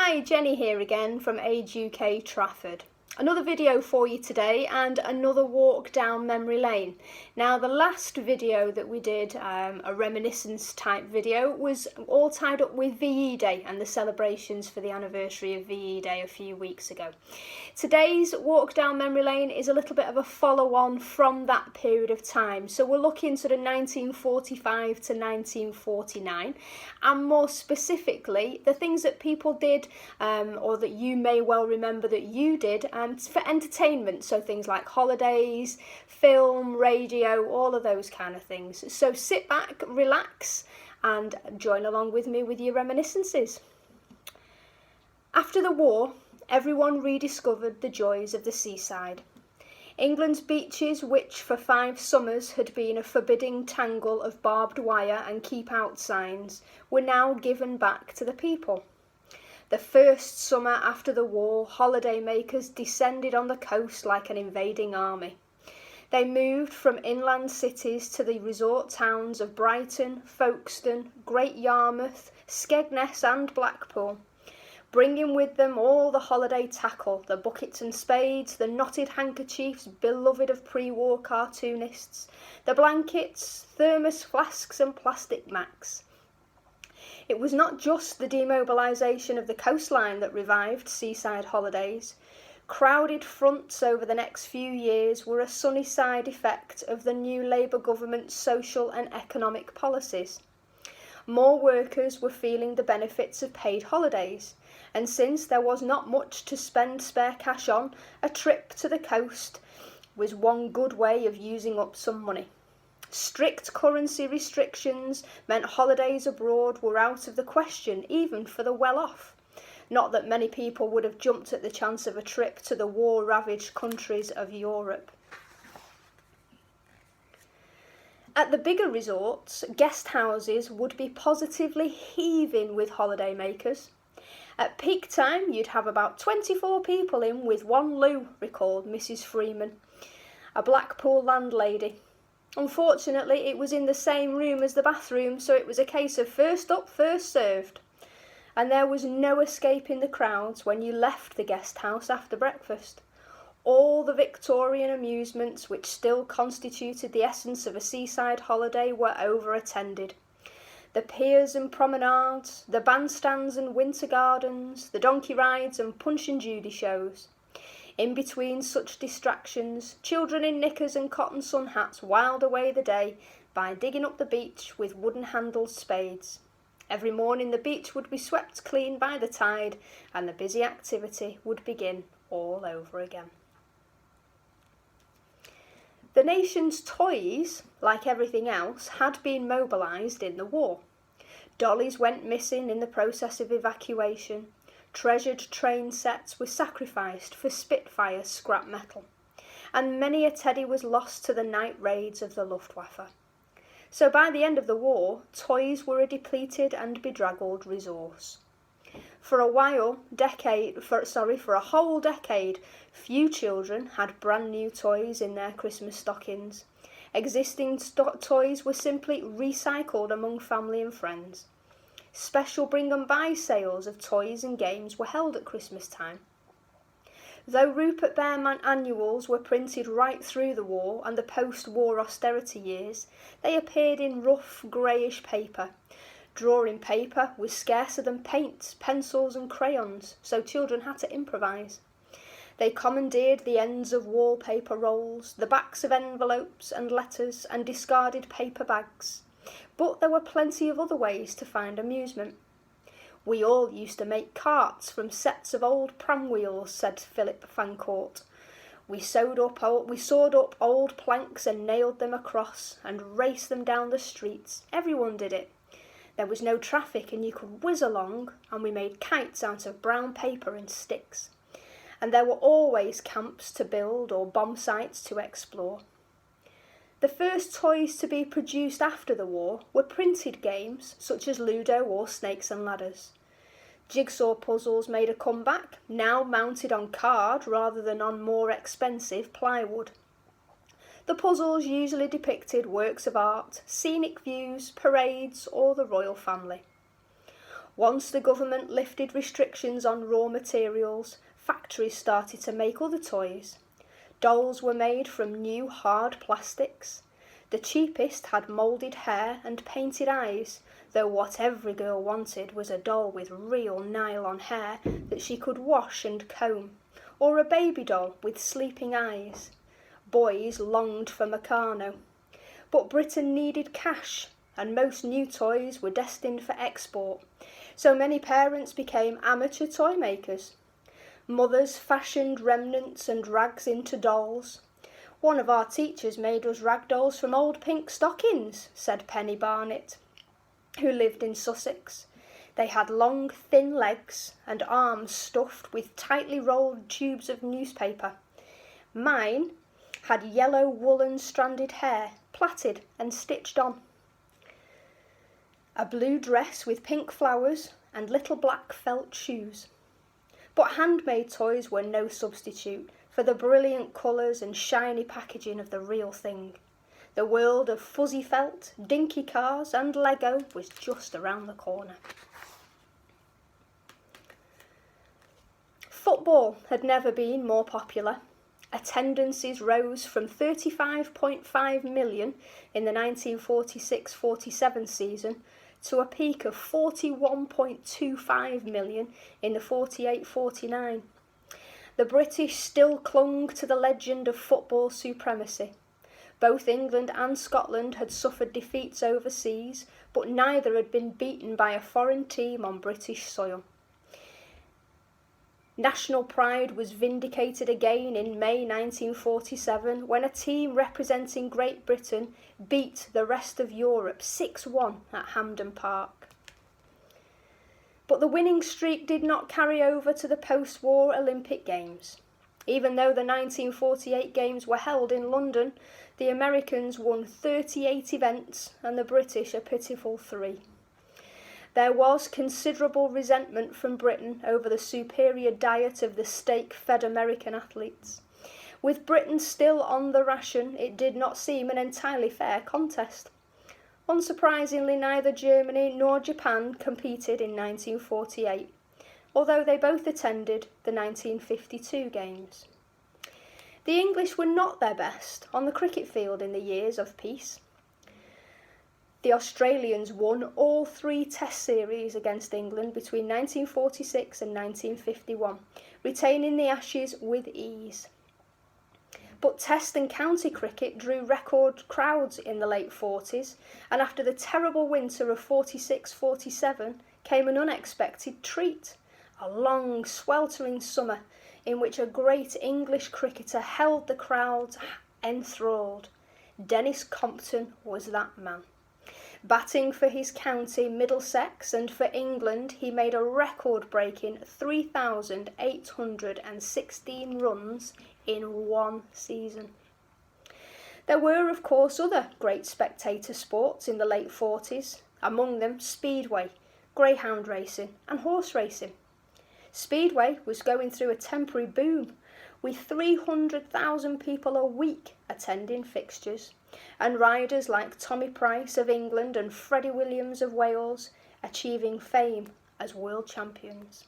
Hi, Jenny here again from Age UK Trafford. Another video for you today and another walk down memory lane. Now the last video that we did, a reminiscence type video, was all tied up with VE Day and the celebrations for the anniversary of VE Day a few weeks ago. Today's walk down memory lane is a little bit of a follow on from that period of time. So we're looking sort of 1945 to 1949 and more specifically the things that people did or that you may well remember that you did for entertainment, so things like holidays, film, radio, all of those kind of things. So sit back, relax and join along with me with your reminiscences. After the war, everyone rediscovered the joys of the seaside. England's beaches, which for 5 summers had been a forbidding tangle of barbed wire and keep out signs, were now given back to the people. The first summer after the war, holidaymakers descended on the coast like an invading army. They moved from inland cities to the resort towns of Brighton, Folkestone, Great Yarmouth, Skegness and Blackpool, bringing with them all the holiday tackle, the buckets and spades, the knotted handkerchiefs beloved of pre-war cartoonists, the blankets, thermos flasks and plastic mats. It was not just the demobilisation of the coastline that revived seaside holidays. Crowded fronts over the next few years were a sunny side effect of the new Labour government's social and economic policies. More workers were feeling the benefits of paid holidays, and since there was not much to spend spare cash on, a trip to the coast was one good way of using up some money. Strict currency restrictions meant holidays abroad were out of the question, even for the well-off. Not that many people would have jumped at the chance of a trip to the war-ravaged countries of Europe. At the bigger resorts, guest houses would be positively heaving with holidaymakers. At peak time, you'd have about 24 people in with one loo, recalled Mrs. Freeman, a Blackpool landlady. Unfortunately, it was in the same room as the bathroom, so it was a case of first up, first served. And there was no escaping the crowds when you left the guest house after breakfast. All the Victorian amusements which still constituted the essence of a seaside holiday were over-attended. The piers and promenades, the bandstands and winter gardens, the donkey rides and Punch and Judy shows. In between such distractions, children in knickers and cotton sun hats whiled away the day by digging up the beach with wooden-handled spades. Every morning the beach would be swept clean by the tide and the busy activity would begin all over again. The nation's toys, like everything else, had been mobilised in the war. Dollies went missing in the process of evacuation. Treasured train sets were sacrificed for Spitfire scrap metal, and many a teddy was lost to the night raids of the Luftwaffe. So by the end of the war, toys were a depleted and bedraggled resource. For a whole decade, few children had brand new toys in their Christmas stockings. Existing toys were simply recycled among family and friends. Special bring and buy sales of toys and games were held at Christmas time. Though Rupert Bearman annuals were printed right through the war and the post-war austerity years, they appeared in rough greyish paper. Drawing paper was scarcer than paints, pencils and crayons, so children had to improvise. They commandeered the ends of wallpaper rolls, the backs of envelopes and letters, and discarded paper bags. But there were plenty of other ways to find amusement. We all used to make carts from sets of old pram wheels, said Philip Fancourt. We sawed up old planks and nailed them across and raced them down the streets. Everyone did it. There was no traffic and you could whiz along, and we made kites out of brown paper and sticks. And there were always camps to build or bomb sites to explore. The first toys to be produced after the war were printed games such as Ludo or Snakes and Ladders. Jigsaw puzzles made a comeback, now mounted on card rather than on more expensive plywood. The puzzles usually depicted works of art, scenic views, parades or the royal family. Once the government lifted restrictions on raw materials, factories started to make other toys. Dolls were made from new hard plastics. The cheapest had moulded hair and painted eyes, though what every girl wanted was a doll with real nylon hair that she could wash and comb, or a baby doll with sleeping eyes. Boys longed for Meccano. But Britain needed cash, and most new toys were destined for export, so many parents became amateur toy makers. Mothers fashioned remnants and rags into dolls. One of our teachers made us rag dolls from old pink stockings, said Penny Barnett, who lived in Sussex. They had long, thin legs and arms stuffed with tightly rolled tubes of newspaper. Mine had yellow woolen stranded hair, plaited and stitched on. A blue dress with pink flowers and little black felt shoes. But handmade toys were no substitute for the brilliant colours and shiny packaging of the real thing. The world of fuzzy felt, dinky cars and Lego was just around the corner. Football had never been more popular. Attendances rose from 35.5 million in the 1946-47 season to a peak of 41.25 million in the 48-49. The British still clung to the legend of football supremacy. Both England and Scotland had suffered defeats overseas, but neither had been beaten by a foreign team on British soil. National pride was vindicated again in May 1947 when a team representing Great Britain beat the rest of Europe 6-1 at Hampden Park. But the winning streak did not carry over to the post-war Olympic Games. Even though the 1948 Games were held in London, the Americans won 38 events and the British a pitiful 3. There was considerable resentment from Britain over the superior diet of the steak-fed American athletes. With Britain still on the ration, it did not seem an entirely fair contest. Unsurprisingly, neither Germany nor Japan competed in 1948, although they both attended the 1952 Games. The English were not their best on the cricket field in the years of peace. The Australians won all 3 Test series against England between 1946 and 1951, retaining the Ashes with ease. But Test and county cricket drew record crowds in the late 40s, and after the terrible winter of 46-47 came an unexpected treat, a long, sweltering summer in which a great English cricketer held the crowds enthralled. Dennis Compton was that man. Batting for his county, Middlesex, and for England, he made a record-breaking 3,816 runs in one season. There were, of course, other great spectator sports in the late 40s, among them speedway, greyhound racing and horse racing. Speedway was going through a temporary boom, with 300,000 people a week attending fixtures, and riders like Tommy Price of England and Freddie Williams of Wales achieving fame as world champions.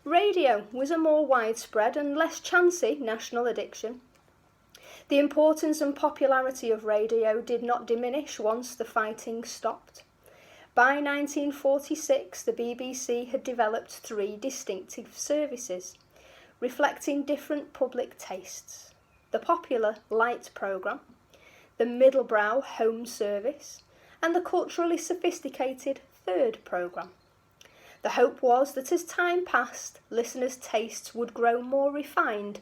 Radio was a more widespread and less chancy national addiction. The importance and popularity of radio did not diminish once the fighting stopped. By 1946, the BBC had developed 3 distinctive services, reflecting different public tastes: the popular light programme, the middlebrow home service, and the culturally sophisticated third programme. The hope was that as time passed, listeners' tastes would grow more refined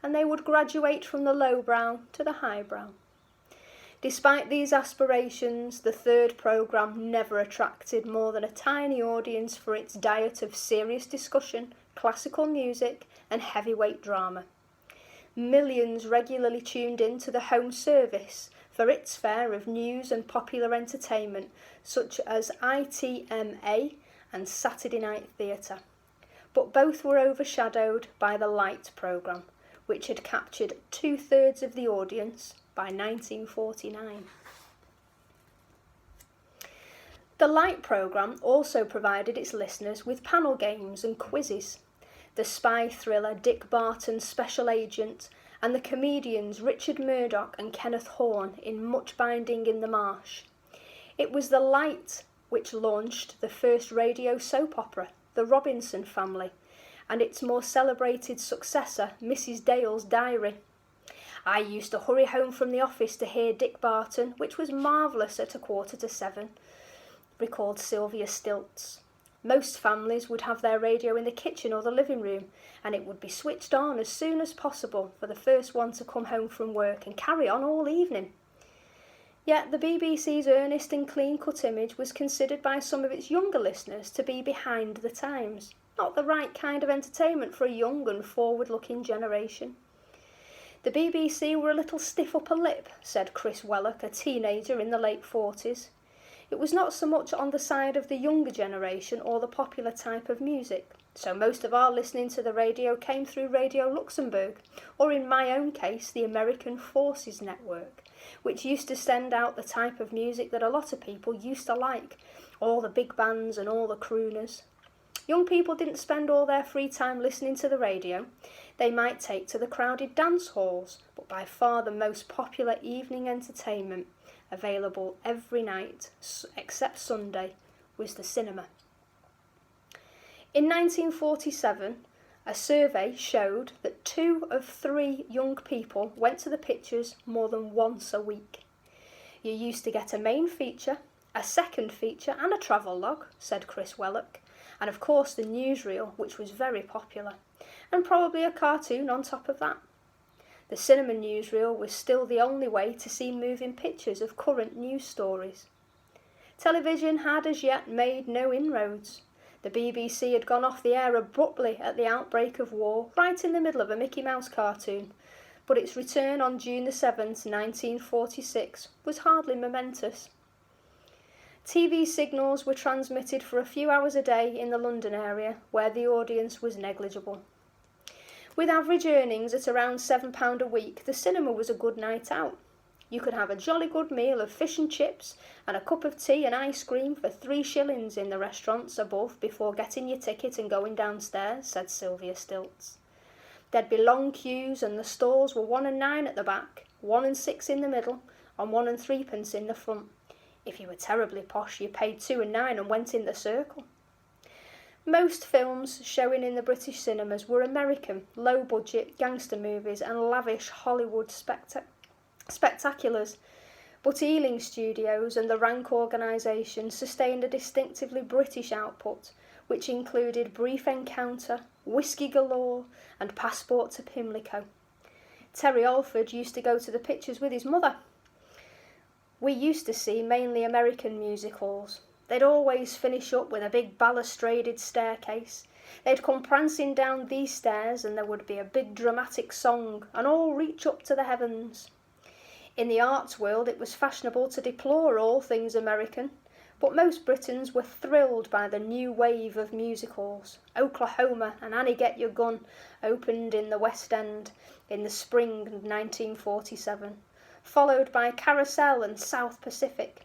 and they would graduate from the lowbrow to the highbrow. Despite these aspirations, the third programme never attracted more than a tiny audience for its diet of serious discussion, classical music and heavyweight drama. Millions regularly tuned in to the home service for its fare of news and popular entertainment such as ITMA and Saturday Night Theatre. But both were overshadowed by the light programme, which had captured 2/3 of the audience by 1949. The Light programme also provided its listeners with panel games and quizzes. The spy thriller Dick Barton's Special Agent and the comedians Richard Murdoch and Kenneth Horne in Much Binding in the Marsh. It was The Light which launched the first radio soap opera, The Robinson Family, and its more celebrated successor, Mrs. Dale's Diary. I used to hurry home from the office to hear Dick Barton, which was marvellous at 6:45, recalled Sylvia Stilts. Most families would have their radio in the kitchen or the living room, and it would be switched on as soon as possible for the first one to come home from work and carry on all evening. Yet the BBC's earnest and clean-cut image was considered by some of its younger listeners to be behind the times, not the right kind of entertainment for a young and forward-looking generation. The BBC were a little stiff upper lip, said Chris Wellock, a teenager in the late 40s. It was not so much on the side of the younger generation or the popular type of music, so most of our listening to the radio came through Radio Luxembourg, or in my own case, the American Forces Network, which used to send out the type of music that a lot of people used to like, all the big bands and all the crooners. Young people didn't spend all their free time listening to the radio. They might take to the crowded dance halls, but by far the most popular evening entertainment available every night, except Sunday, was the cinema. In 1947, a survey showed that 2 of 3 young people went to the pictures more than once a week. You used to get a main feature, a second feature and a travel log, said Chris Wellock, and of course the newsreel, which was very popular, and probably a cartoon on top of that. The cinema newsreel was still the only way to see moving pictures of current news stories. Television had as yet made no inroads. The BBC had gone off the air abruptly at the outbreak of war, right in the middle of a Mickey Mouse cartoon, but its return on June the 7th, 1946 was hardly momentous. TV signals were transmitted for a few hours a day in the London area, where the audience was negligible. With average earnings at around £7 a week, the cinema was a good night out. You could have a jolly good meal of fish and chips and a cup of tea and ice cream for 3 shillings in the restaurants above before getting your ticket and going downstairs, said Sylvia Stilts. There'd be long queues and the stalls were 1 and 9 at the back, 1 and 6 in the middle, and 1 and 3p in the front. If you were terribly posh, you paid 2 and 9 and went in the circle. Most films showing in the British cinemas were American, low-budget gangster movies and lavish Hollywood spectaculars, but Ealing Studios and the Rank organisation sustained a distinctively British output, which included Brief Encounter, Whiskey Galore and Passport to Pimlico. Terry Alford used to go to the pictures with his mother. We used to see mainly American musicals. They'd always finish up with a big balustraded staircase. They'd come prancing down these stairs and there would be a big dramatic song and all reach up to the heavens. In the arts world it was fashionable to deplore all things American, but most Britons were thrilled by the new wave of musicals. Oklahoma and Annie Get Your Gun opened in the West End in the spring of 1947, followed by Carousel and South Pacific.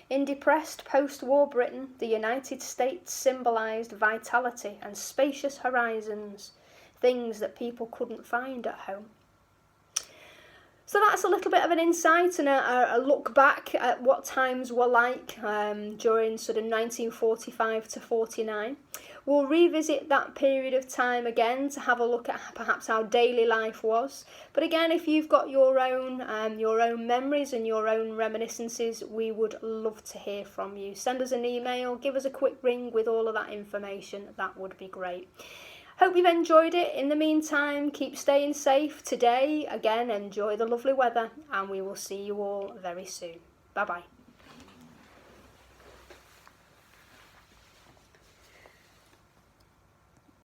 In depressed post-war Britain, the United States symbolised vitality and spacious horizons, things that people couldn't find at home. So that's a little bit of an insight and a look back at what times were like during sort of 1945 to 49. We'll revisit that period of time again to have a look at perhaps how daily life was. But again, if you've got your own memories and your own reminiscences, we would love to hear from you. Send us an email, give us a quick ring with all of that information. That would be great. Hope you've enjoyed it. In the meantime, keep staying safe today. Again, enjoy the lovely weather and we will see you all very soon. Bye-bye.